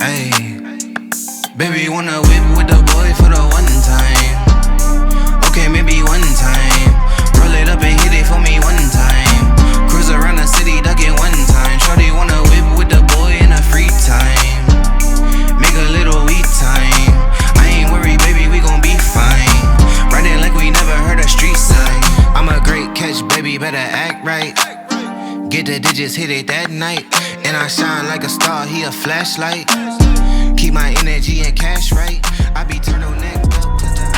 Ayy, baby wanna whip with the boy for the one time. Okay, maybe one time. Roll it up and hit it for me one time. Cruise around the city, duck it one time. Shorty wanna whip with the boy in her free time. Make a little weed time. I ain't worried, baby, we gon' be fine. Riding like we never heard a street sign. I'm a great catch, baby, better act right. Get the digits, hit it that night. And I shine like a star, he a flashlight. Keep my energy and cash right. I be turtleneck up to the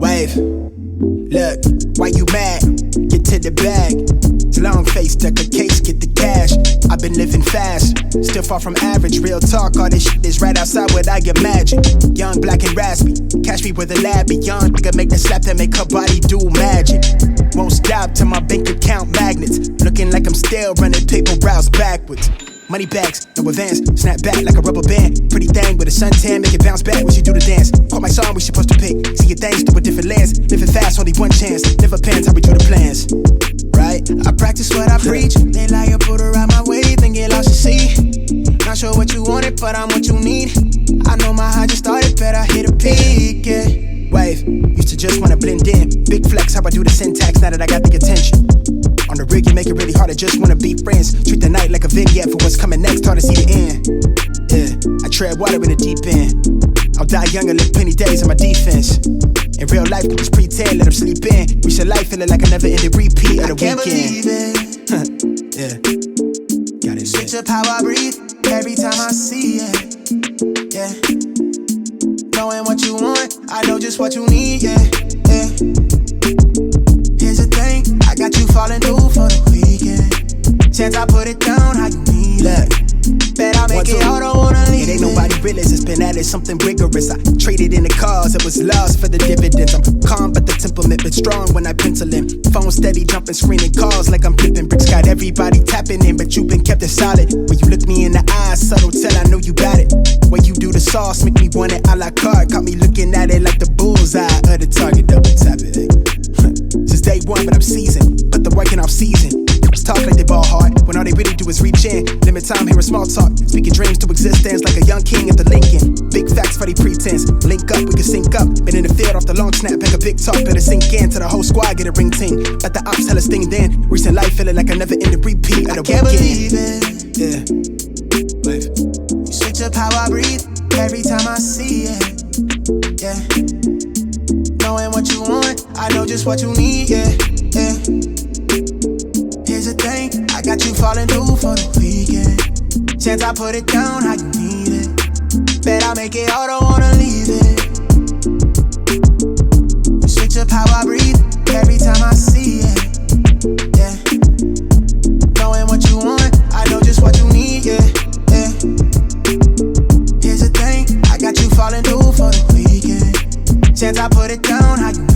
Wave, look, why you mad? Get to the bag. Long face, duck a case, get the cash. I've been living fast, still far from average. Real talk, all this shit is right outside what I imagine. Young, black and raspy, catch me where the lab be. Young nigga make the slap that make her body do magic. Won't stop till my bank account magnets. Looking like I'm still running paper routes backwards. Money bags, no advance, snap back like a rubber band. Pretty thing with a suntan, make it bounce back when she do the dance. Caught my song, we supposed to pick. See your things through a different lens. Living fast, only one chance. Never pans how we do the plans. Right? I practice what I preach. They lie, put her out my way, then get lost to see. Not sure what you wanted, but I'm what you need. I know my high just started, better hit a peak, yeah. Wave, used to just wanna blend in. Big flex, how I do the syntax now that I got the attention. On the rig, you make it really hard, I just wanna be friends. Treat the night like a vignette for what's coming next, hard to see the end. Yeah, I tread water in the deep end. I'll die young and live plenty days on my defense. In real life, we just pretend, let them sleep in. We should life feeling like a never-ending repeat of the weekend. I can't believe it. Yeah, got it. Switch up how I breathe every time I see it. Yeah, knowing what you want, I know just what you need. Yeah, yeah. Here's the thing, I got you falling through for the weekend. Since I put it down, how you need it. Bet I make it all, don't wanna leave it. Ain't nobody realist, it's been added something rigorous. I traded in the cars, it was lost for the dividends. I'm calm but the temperament been strong when I pencil in. Phone steady jumping, screening calls like I'm flipping bricks. Got everybody tapping in, but you been kept it solid. When you look me in the eyes, subtle tell I know you got it. When you do the sauce, make me want it a la carte. Caught me looking at it like the bullseye of the target. Double tap it. Since day one, but I'm seasoned. Put the work in off season. is reach in. Limit time, hear a small talk. Speaking dreams to existence like a young king at the Lincoln. Big facts for the pretense. Link up, we can sync up. Been in the field off the long snap, pack a big talk, better sink in. To the whole squad, get a ring ting. Let the ops tell us thing then. Recent life feeling like I never ended repeat. I can't believe it. Yeah. Life. You switch up how I breathe every time I see it. Yeah. Knowing what you want, I know just what you need. Yeah. Yeah. Here's the thing, I got you falling through for the weekend. Chance I put it down how you need it. Bet I make it all, don't wanna leave it. You switch up how I breathe every time I see it. Yeah. Knowing what you want, I know just what you need. Yeah. Yeah. Here's the thing, I got you falling through for the weekend. Chance I put it down how you